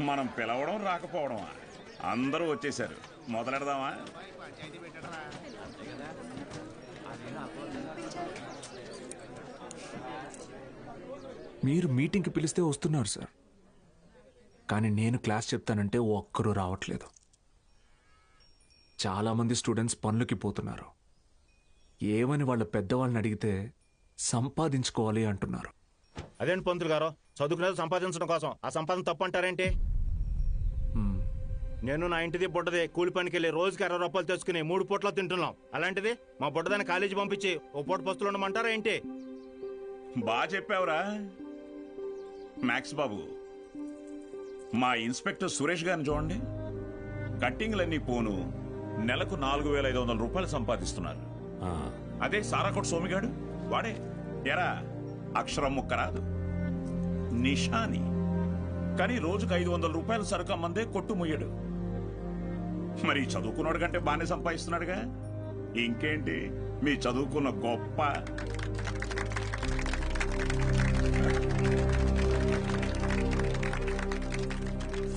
మనం పిలవడం రాకపోవడమా? అందరూ వచ్చేసారు, మొదలెడదామా? మీరు మీటింగ్కి పిలిస్తే వస్తున్నారు సార్, కానీ నేను క్లాస్ చెప్తానంటే ఒక్కరూ రావట్లేదు. చాలామంది స్టూడెంట్స్ పనులకి పోతున్నారు. ఏమని వాళ్ళ పెద్దవాళ్ళని అడిగితే సంపాదించుకోవాలి అంటున్నారు. అదేంటి పంతులు గారు, చదువుకునేది సంపాదించడం కోసం, ఆ సంపాదన తప్పు అంటారేంటి? నేను నా ఇంటిది బుడ్డది కూలి పనికి వెళ్ళి రోజుకి 60 రూపాయలు తెచ్చుకుని 3 పూట్ల తింటున్నాం. అలాంటిది మా బుడ్డదాన్ని కాలేజీ పంపించి ఓ పూట పస్తులు ఉండమంటారా ఏంటి? బాగా చెప్పావురా మ్యాక్స్ బాబు. మా ఇన్స్పెక్టర్ సురేష్ గారిని చూడండి, కట్టింగ్లన్నీ పోను నెలకు 4,500 రూపాయలు సంపాదిస్తున్నారు. అదే సారాకోట్ సోమిగాడు, వాడే ఎరా అక్షరం ముక్క రాదు, నిషాని, కానీ రోజుకు 500 రూపాయలు సరుకు అమ్మందే కొట్టు ముయ్యడు. మరి చదువుకున్నాడు కంటే బాగానే సంపాదిస్తున్నాడుగా. ఇంకేంటి మీ చదువుకున్న గొప్ప.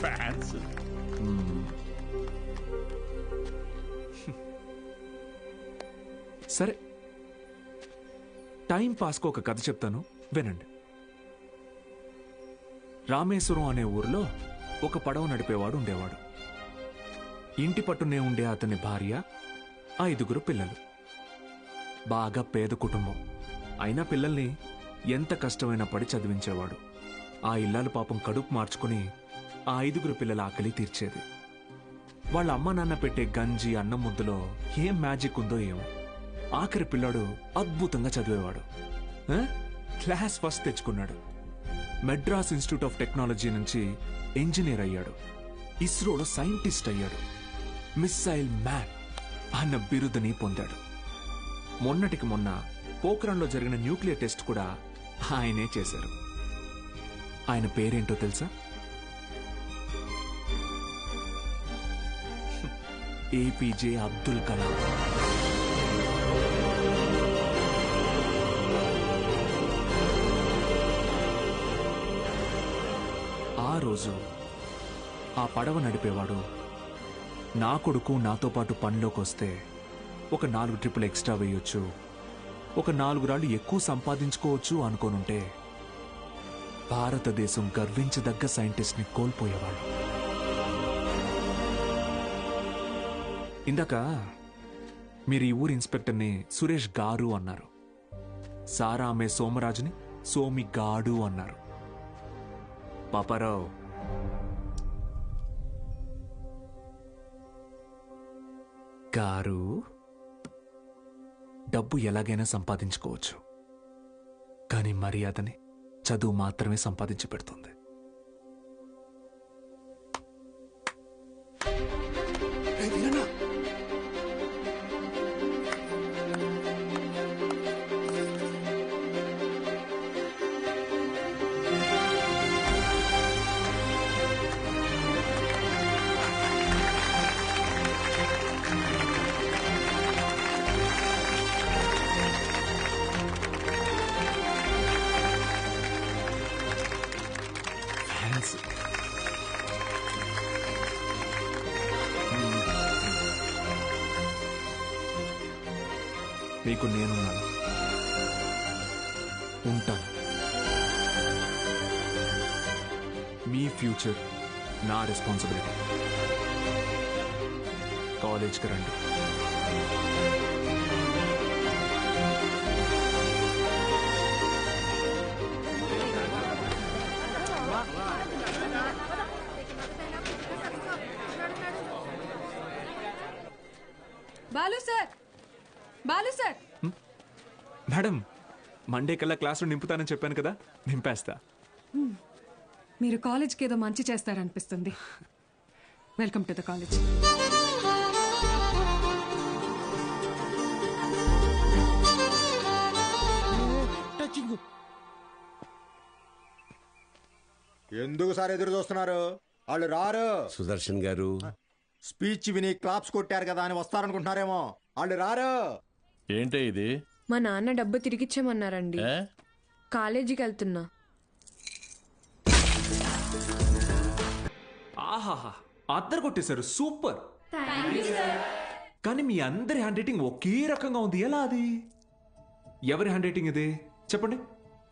ఫ్యాన్స్. సరే, టైం పాస్కు ఒక కథ చెప్తాను, వినండి. రామేశ్వరం అనే ఊరిలో ఒక పడవ నడిపేవాడు ఉండేవాడు. ఇంటి పట్టునే ఉండే అతని భార్య, 5 పిల్లలు. బాగా పేద కుటుంబం అయినా పిల్లల్ని ఎంత కష్టమైనా పడి చదివించేవాడు. ఆ ఇల్లాలు పాపం కడుపు మార్చుకుని ఆ 5 పిల్లల ఆకలి తీర్చేది. వాళ్ళ అమ్మ నాన్న పెట్టే గంజి అన్నం ముద్దలో ఏం మ్యాజిక్ ఉందో ఏమో, ఆఖరి పిల్లాడు అద్భుతంగా చదివేవాడు. క్లాస్ ఫస్ట్ తెచ్చుకున్నాడు. మెడ్రాస్ ఇన్స్టిట్యూట్ ఆఫ్ టెక్నాలజీ నుంచి ఇంజనీర్ అయ్యాడు. ఇస్రోలో సైంటిస్ట్ అయ్యాడు. మిస్సైల్ మ్యాన్ అన్న బిరుదుని పొందాడు. మొన్నటికి మొన్న పోఖ్రాన్లో జరిగిన న్యూక్లియర్ టెస్ట్ కూడా ఆయనే చేశారు. ఆయన పేరేంటో తెలుసా? ఏపీజే అబ్దుల్ కలాం. ఆ రోజు ఆ పడవ నడిపేవాడు, నా కొడుకు నాతో పాటు పనిలోకి వస్తే ఒక 4 ట్రిప్పులు ఎక్స్ట్రా వేయొచ్చు, ఒక 4 రాళ్ళు ఎక్కువ సంపాదించుకోవచ్చు అనుకోనుంటే భారతదేశం గర్వించదగ్గ సైంటిస్ట్ని కోల్పోయేవాడు. ఇందాక మీరు ఈ ఊరి ఇన్స్పెక్టర్ని సురేష్ గారు అన్నారు. సారా ఆమె సోమరాజుని సోమి గాడు అన్నారు. పాపారావు, గారు డబ్బు ఎలాగైనా సంపాదించుకోవచ్చు, కానీ మర్యాదని చదువు మాత్రమే సంపాదించి పెడుతుంది. మీకు నేనున్నాను, ఉంటాను. మీ ఫ్యూచర్ నా రెస్పాన్సిబిలిటీ. కాలేజ్కి రండి. Balu sir, Balu sir. Madam, Monday కల్లా క్లాసులో నింపుతానని చెప్పాను కదా, నింపేస్తా. మీరు కాలేజ్కి ఏదో మంచి చేస్తారనిపిస్తుంది. Welcome to the college. ఎందుకు సార్ ఎదురు చూస్తున్నారు? వాళ్ళు రారు. సుదర్శన్ గారు స్పీచ్ విని క్లాప్స్ కొట్టారు కదా అని వస్తారనుకుంటున్నారేమో. వాళ్ళు రారు. ఏంటే ఇది? మా నాన్న డబ్బు తిరిగిచ్చేమన్నారండి. కాలేజీకి వెళ్తున్నా. ఆహాహా అద్దరు కొట్టేశారు, సూపర్. కానీ మీ అందరి హ్యాండ్ రైటింగ్ ఒకే రకంగా ఉంది, ఎలా అది? ఎవరి హ్యాండ్ రైటింగ్ ఇది చెప్పండి.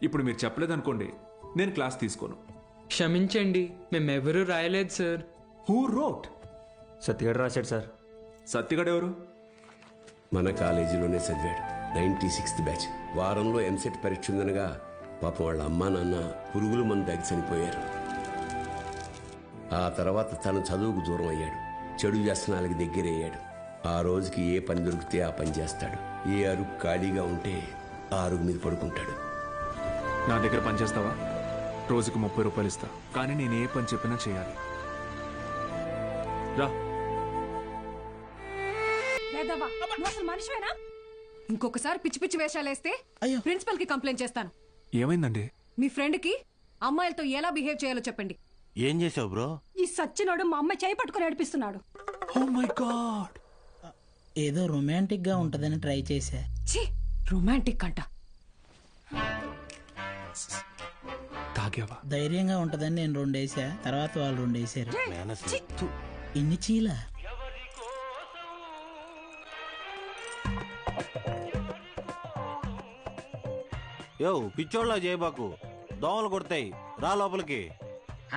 ఇప్పుడు మీరు చెప్పలేదనుకోండి, నేను క్లాస్ తీసుకోను. క్షమించండి, మేమెవరూ రాయలేదు సార్. Who wrote? సత్యగాడు రాశాడు సార్. సత్యగాడు ఎవరు? మన కాలేజీలోనే చదివాడు, 96th బ్యాచ్. వారంలో ఎంసెట్ పరీక్ష ఉందనగా పాపం వాళ్ళ అమ్మా నాన్న పురుగుల మందు తాగి చనిపోయారు. ఆ తర్వాత తను చదువుకు దూరం అయ్యాడు, చెడు వ్యసనాలకి దగ్గరయ్యాడు. ఆ రోజుకి ఏ పని దొరికితే ఆ పని చేస్తాడు. ఏ అరుగు ఖాళీగా ఉంటే ఆ అరుగు మీద పడుకుంటాడు. నా దగ్గర పని చేస్తావా? రోజుకు 30 రూపాయలు ఇస్తా, కానీ నేను ఏ పని చెప్పినా చేయాలి. రా. మనిషివేనా? ఇంకొకసారి పిచ్చి పిచ్చి వేషాలేస్తే ప్రిన్సిపల్ కి కంప్లైంట్ చేస్తాను. ఏమైందండి? మీ ఫ్రెండ్ కి అమ్మాయిలతో ఎలా బిహేవ్ చేయాలో చెప్పండి. ఏం చేసావు బ్రో? ఈ సచ్చినోడు మా అమ్మాయి చేయి పట్టుకుని నడిపిస్తున్నాడు. Oh my god. ఏదో రొమాంటిక్ గా ఉంటదని ట్రై చేశా. ఛీ, రొమాంటిక్ అంట. తాగావా? ధైర్యంగా ఉంటదని నేను 2 వేసా, తర్వాత వాళ్ళు 2 వేసారు. ఇన్ని చీల యో పిచ్చోళ్ళ చేయబాకు, దోమలు కొడతాయి, రా లోపలికి.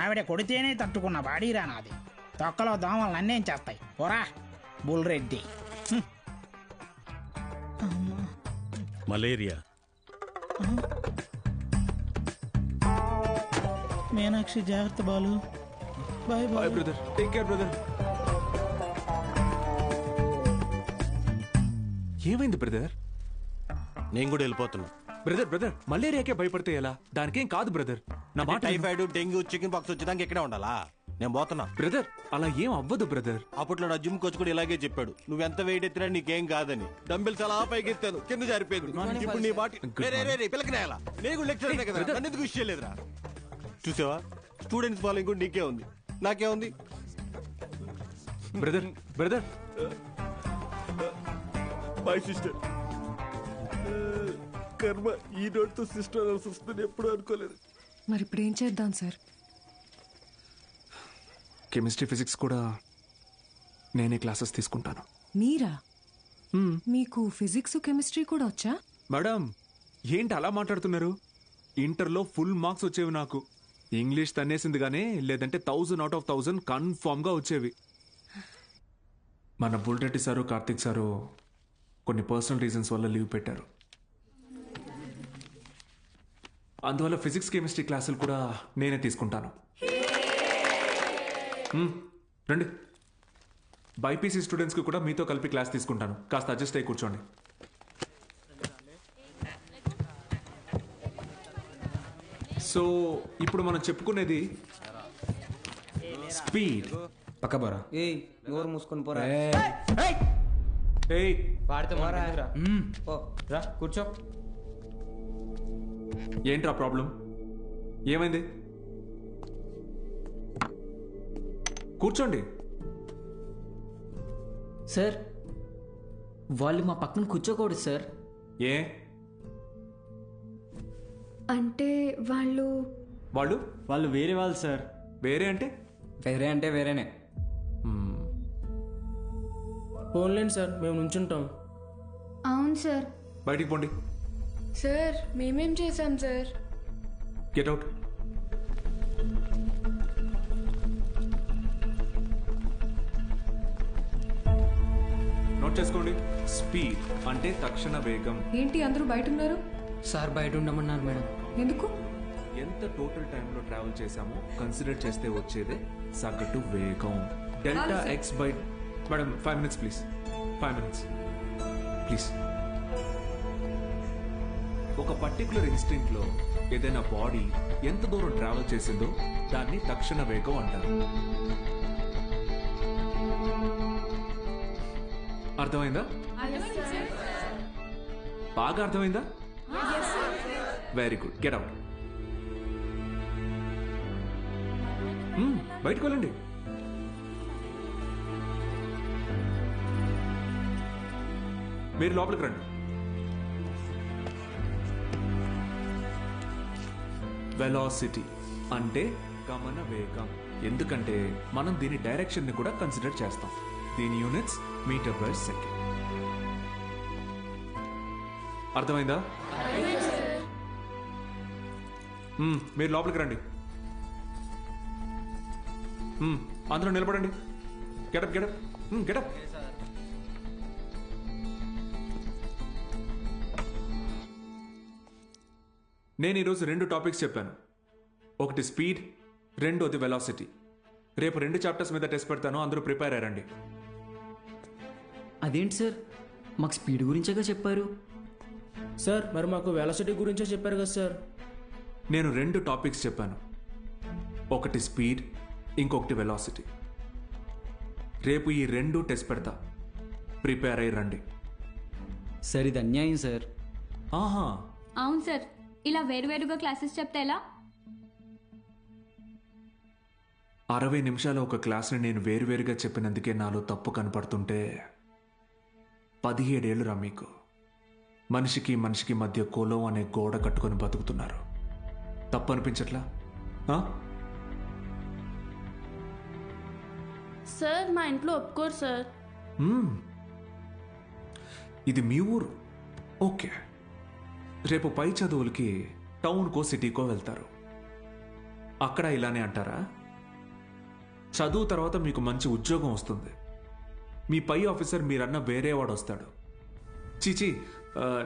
ఆవిడ కొడితేనే తట్టుకున్న బాడీరా నాది. తొక్కలో దోమలు నన్నేం చేస్తాయి, పోరా బుల్ రెడ్డి. మలేరియా. మీనాక్షి జాగ్రత్త Balu. Bye bye brother, take care brother. ఏమైంది బ్రదర్? నేను కూడా వెళ్ళిపోతున్నా. బ్రదర్ మలేరియాకే భయపడితే ఎలా? దానికేం కాదు బ్రదర్, నా మాట. టైఫాయిడ్, డెంగ్యూ, చికెన్ పాక్స్ వచ్చేదానికి ఇక్కడే ఉండాలా? నేను పోతున్నా. బ్రదర్ అలా ఏం అవ్వదు బ్రదర్. అప్పట్లో నా జిమ్ కోచ్ కూడా ఇలాగే చెప్పాడు, నువ్వెంత వెయిట్ ఎత్తినా నీకేం కాదని. డంబెల్స్ అలా పైకి ఎత్తాను, కింద జారిపోయింది. ఇప్పుడు నీ బాటి పిల్లకి నేలా? నేను కూడా లెక్చర్ కదా, నన్ను ఎందుకు విషయం లేదురా? చూసావా, స్టూడెంట్స్ ఫాలోయింగ్ కూడా నీకే ఉంది, నాకే ఉంది. Brother my sister. కర్మ ఈ నోటితో సిస్టర్ అనాల్సి వస్తుంది, ఎప్పుడు అనుకోలేదు. మరి ఇప్పుడు ఏం చేద్దాం సార్? కెమిస్ట్రీ ఫిజిక్స్ కూడా నేనే క్లాసెస్ తీసుకుంటాను. మీరా? మీకు ఫిజిక్స్ కెమిస్ట్రీ కూడా వచ్చా? మేడం ఏంటి అలా మాట్లాడుతున్నారు? ఇంటర్లో ఫుల్ మార్క్స్ వచ్చేవి నాకు. ఇంగ్లీష్ తన్నేసింది కానీ, లేదంటే 1000 out of 1000 కన్ఫామ్ గా వచ్చేవి. మన బుల్రెడ్డి సారు, కార్తిక్ సారు కొన్ని పర్సనల్ రీజన్స్ వల్ల లీవ్ పెట్టారు. అందువల్ల ఫిజిక్స్ కెమిస్ట్రీ క్లాసులు కూడా నేనే తీసుకుంటాను. రండి, బైపీసీ స్టూడెంట్స్కి కూడా మీతో కలిపి క్లాస్ తీసుకుంటాను. కాస్త అడ్జస్ట్ అయ్యి కూర్చోండి. సో ఇప్పుడు మనం చెప్పుకునేది స్పీడ్. పక్క పోరా. ఏయ్ నోరు మూసుకొని పోరా. ఏయ్ పాడితే మారా. ఓ రా కూర్చో. ఏంట్రా ప్రాబ్లం? ఏమైంది? కూర్చోండి. సార్ వాళ్ళు మా పక్కన కూర్చోకూడదు సార్. ఏ అంటే వాళ్ళు వాళ్ళు వేరే వాళ్ళు సార్. వేరే అంటే? వేరే అంటే వేరేనే. ఫోన్లేండి సార్, మేము నుంచుంటాం. అవును సార్. బయటికి పోండి. సార్ మేమేం చేశాం సార్? Get out. నోట్ చేసుకోండి. స్పీడ్ అంటే తక్షణ వేగం. ఏంటి అందరూ బయట ఉన్నారు? సార్ బయట ఉండమన్నారు మేడం. ఎందుకు? ఎంత టోటల్ టైంలో ట్రావెల్ చేశామో కన్సిడర్ చేస్తే వచ్చేదే సగటు వేగం. Delta X by. Madam 5 minutes please. 5 minutes please. ఒక పర్టికులర్ ఇన్స్టింక్ట్ లో ఏదైనా బాడీ ఎంత దూరం ట్రావెల్ చేసిందో దాన్ని తక్షణ వేగం అంటారు. అర్థమైందా? బాగా అర్థమైందా? Very good. Get out. బయటకు వెళ్ళండి. మీరు లోపలికి రండి. వెలాసిటీ అంటే గమన వేగం. ఎందుకంటే మనం దీని డైరెక్షన్ని కూడా కన్సిడర్ చేస్తాం. దీని యూనిట్స్ మీటర్ పర్ సెకండ్. అర్థమైందా? మీరు లోపలికి రండి. అందరూ నిలబడండి. Get up get up get up. నేను ఈరోజు 2 టాపిక్స్ చెప్పాను. ఒకటి స్పీడ్, రెండోది వెలాసిటీ. రేపు 2 చాప్టర్స్ మీద టెస్ట్ పెడతాను, అందరూ ప్రిపేర్ అయ్యారండి. అదేంటి సార్, మాకు స్పీడ్ గురించేగా చెప్పారు. సార్ మరి మాకు వెలాసిటీ గురించే చెప్పారు కదా సార్. నేను 2 టాపిక్స్ చెప్పాను. ఒకటి స్పీడ్, ఇంకొకటి వెలాసిటీ. రేపు ఈ 2 టెస్ట్ పెడతా, ప్రిపేర్ అయ్యి రండి. సార్ ఇది అన్యాయం సార్. ఆహా, అవును సార్, ఇలా వేరువేరుగా క్లాసెస్ చెప్తే ఎలా? 60 నిమిషాల ఒక క్లాస్ని నేను వేరువేరుగా చెప్పినందుకే నాలో తప్పు కనపడుతుంటే 17 ఏళ్ళురా మీకు. మనిషికి మనిషికి మధ్య కులం అనే గోడ కట్టుకొని బతుకుతున్నారు. తప్పు అనిపించట్లా? సార్ మా ఇంట్లో ఒప్పుకోరు సార్. ఇది మీ ఊరు, ఓకే. రేపు పై చదువులకి టౌన్కో సిటీకో వెళ్తారు. అక్కడ ఇలానే అంటారా? చదువు తర్వాత మీకు మంచి ఉద్యోగం వస్తుంది. మీ పై ఆఫీసర్ మీరన్న వేరే వాడు వస్తాడు. చీచి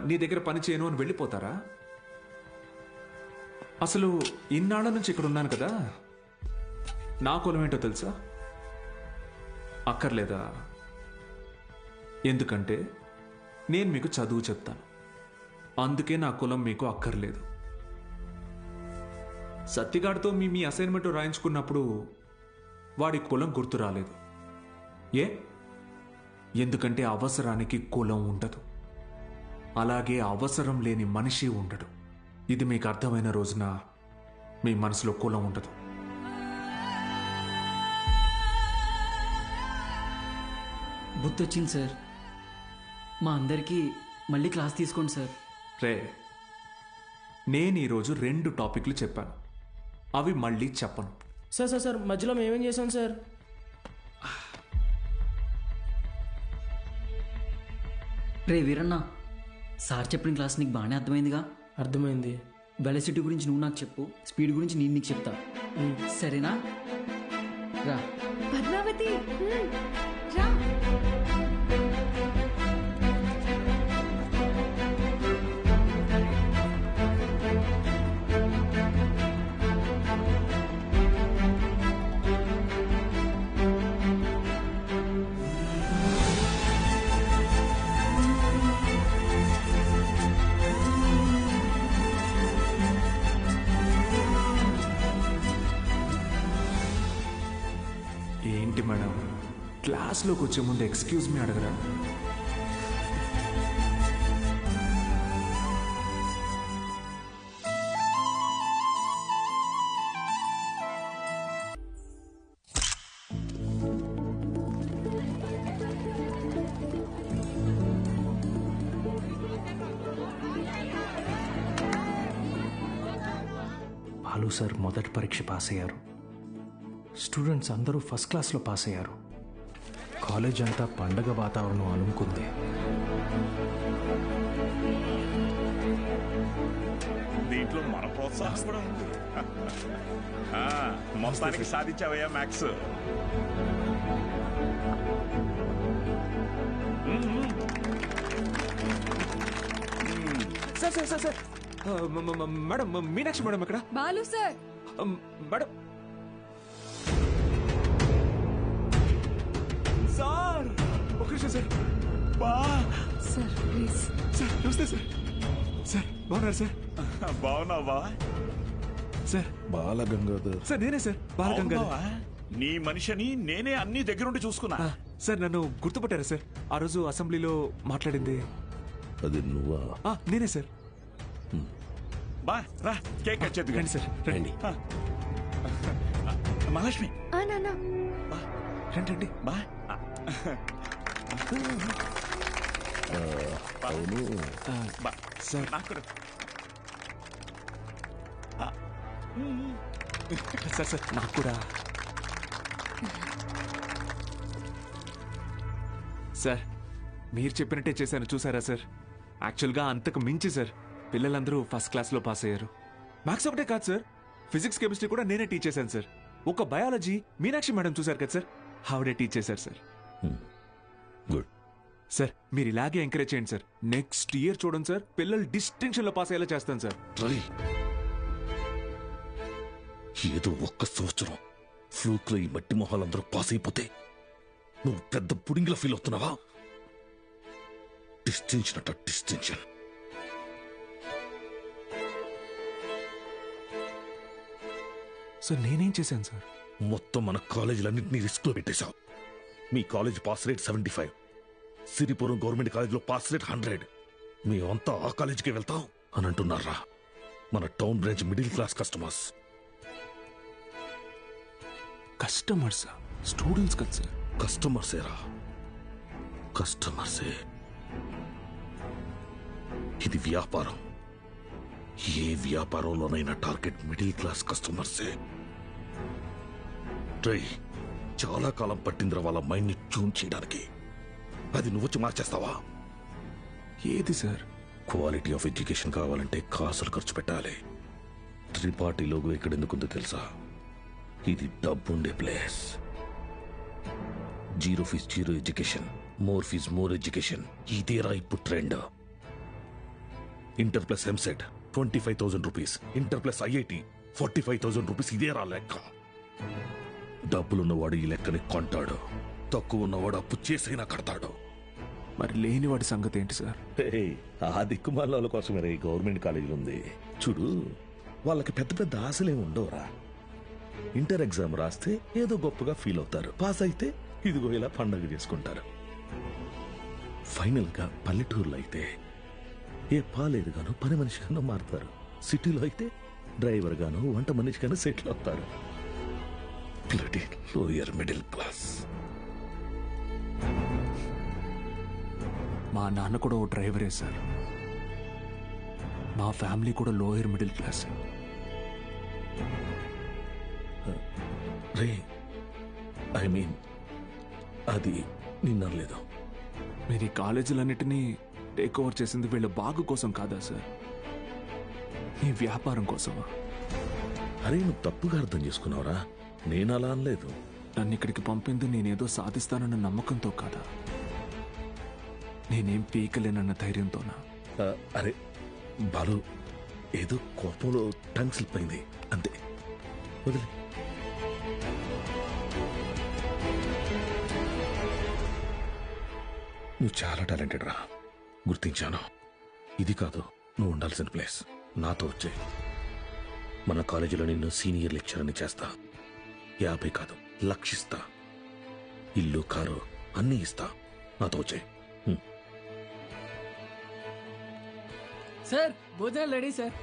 నీ దగ్గర పని చేయను అని వెళ్ళిపోతారా? అసలు ఇన్నాళ్ళ నుంచి ఇక్కడ ఉన్నాను కదా, నా కులం ఏంటో తెలుసా? అక్కర్లేదా? ఎందుకంటే నేను మీకు చదువు చెప్తాను, అందుకే నా కులం మీకు అక్కర్లేదు. సత్తిగాడితో మీ అసైన్మెంట్ రాయించుకున్నప్పుడు వాడి కులం గుర్తు రాలేదు. ఎందుకంటే అవసరానికి కులం ఉండదు, అలాగే అవసరం లేని మనిషి ఉండడు. ఇది మీకు అర్థమైన రోజున మీ మనసులో కులం ఉండదు. గుర్తొచ్చింది సార్, మా అందరికీ మళ్ళీ క్లాస్ తీసుకోండి సార్. రే, నేను ఈరోజు 2 టాపిక్లు చెప్పాను, అవి మళ్ళీ చెప్పను. సార్ సార్ సార్ మధ్యలో మేమేం చేశాం సార్? రే వీరన్న, సార్ చెప్పిన క్లాస్ నీకు బాగానే అర్థమైందిగా? అర్థమైంది. వెలాసిటీ గురించి నువ్వు నాకు చెప్పు, స్పీడ్ గురించి నేను నీకు చెప్తా, సరేనా? రా పద్మావతి, రా. ఏంటి మేడం, క్లాస్లోకి వచ్చే ముందు ఎక్స్క్యూజ్ మీ అడగరా? బాలు సార్ మొదటి పరీక్ష పాస్ అయ్యారు. స్టూడెంట్స్ అందరూ ఫస్ట్ క్లాస్లో పాస్ అయ్యారు. కాలేజ్ అంతా పండగ వాతావరణం అలుముకుంది. దీంట్లో మన ప్రోత్సాహం కూడా ఉంది. మొత్తానికి సాధించావయ్యా maths. Sir sir sir sir madam, Meenakshi madam ఇక్కడ. బాలు సార్. మేడం సార్, ఒక నిమిషం సార్. Sir please. సార్ నమస్తే సార్. సార్ బాగున్నారు సార్? బాగున్నావా సార్? బాలగంగాధర్ సార్ నేనే సార్, బాలగంగాధర్. నీ మనిషిని నేనే అన్ని దగ్గరుండి చూసుకున్నా. సార్ నన్ను గుర్తుపట్టారా సార్? ఆ రోజు అసెంబ్లీలో మాట్లాడింది అది నువ్వా? నేనే సార్. బా రా, కేక్ కట్ చేద్దు రండి సార్, రండి. మహాలక్ష్మి రండి రండి. బా అవును సార్ నాకు సార్ సార్ నాకు కూడా సార్ మీరు చెప్పినట్టే చేశాను, చూసారా సార్? యాక్చువల్గా అంతకు మించి సార్, పిల్లలందరూ ఫస్ట్ క్లాస్లో పాస్ అయ్యారు. మ్యాథ్స్ ఒకటే కాదు సార్, ఫిజిక్స్ కెమిస్ట్రీ కూడా నేనే టీచ్ చేశాను సార్. ఒక బయాలజీ మీనాక్షి మేడం చూశారు కదా సార్, ఆవిడే టీచ్ చేశారు సార్. గుడ్ సార్, మీరు ఇలాగే ఎంకరేజ్ చేయండి సార్. నెక్స్ట్ ఇయర్ చూడండి సార్, పిల్లలు డిస్టింక్షన్లో పాస్ అయ్యేలా చేస్తాను సార్. ఏదో ఒక్క సంవత్సరం ఫ్లూక్లో ఈ మట్టి మొహాలందరూ పాస్ అయిపోతే నువ్వు పెద్ద పుడింగిలా ఫీల్ అవుతున్నావా? డిస్టింక్షన్ అట డిస్టింక్షన్. సార్ నేనేం చేశాను సార్? మొత్తం మన కాలేజీలన్నింటినీ రిస్క్ లో పెట్టేశావు. మీ college pass rate 75, Siripuram government కాలేజీలో పాస్ రేట్ 100. మేమంతా ఆ కాలేజీకి వెళ్తాం అని అంటున్నారా? మన town branch middle class customers. Customers students కదా సార్? కస్టమర్సేరా, కస్టమర్సే. ఇది వ్యాపారం. ఏ వ్యాపారంలోనైనా టార్గెట్ మిడిల్ క్లాస్ కస్టమర్సే. చాలా కాలం పట్టిందిరా వాళ్ళ మైండ్ ని ట్యూన్ చేయడానికి. అది నువ్వు వచ్చి మార్చేస్తావా? ఏది సార్? క్వాలిటీ ఆఫ్ ఎడ్యుకేషన్ కావాలంటే కాసులు ఖర్చు పెట్టాలి. త్రిపాఠి లోగో ఇక్కడ ఎందుకుందో తెలుసా? ఇది డబ్బుండే place. Zero fees zero education, more fees more education. ఇదేరా ఇప్పుడు trend. Inter plus EAMCET 25,000 rupees, inter plus IIT 45,000 rupees. ఇదేరా లెక్క. డబ్బులున్నవాడు ఈ లెక్కని కొంటాడు, తక్కువ ఉన్నవాడు అప్పు చేసైనా కడతాడు. మరి లేనివాడి సంగతి ఏంటి సార్? ఆ దిక్కుమాల కోసమే ఈ గవర్నమెంట్ కాలేజీలు ఉంది చూడు. వాళ్ళకి పెద్ద పెద్ద ఆశలేమి ఉండవురా. ఇంటర్ ఎగ్జామ్ రాస్తే ఏదో గొప్పగా ఫీల్ అవుతారు, పాస్ అయితే ఇదిగో ఇలా పండగ చేసుకుంటారు. ఫైనల్ గా పల్లెటూరులో అయితే ఏ పాలేరుగానో పని మనిషిగానో మారుతారు. సిటీలో అయితే డ్రైవర్ గానో వంట మనిషిగానో సెటిల్ అవుతారు. Lower middle class. మా నాన్న కూడా ఓ డ్రైవరే సార్. మా ఫ్యామిలీ కూడా lower middle class. Ray I mean అది నిన్నలేదు. మీరు ఈ కాలేజీలన్నిటినీ టేక్ ఓవర్ చేసింది వీళ్ళ బాగు కోసం కాదా సార్? మీ వ్యాపారం కోసమా? అరే నువ్వు తప్పుగా అర్థం చేసుకున్నావురా. నేను అలా అనలేదు. నన్ను ఇక్కడికి పంపింది నేనేదో సాధిస్తానన్న నమ్మకంతో కాదా, నేనేం పీకలేనన్న ధైర్యంతోనా? అరే బాలు, ఏదో కోపంలో టంగ్ స్లిప్ అయింది అంతే, వదిలే. నువ్వు చాలా టాలెంటెడ్ రా, గుర్తించాను. ఇది కాదు నువ్వు ఉండాల్సిన ప్లేస్. నాతో వచ్చే మన కాలేజీలో నిన్ను సీనియర్ లెక్చరర్ని చేస్తా. 50 కాదు, లక్షిస్తా. ఇల్లు కారు అన్నీ ఇస్తా. నాతో వచ్చే. సార్ భోజనాలు రెడీ సార్.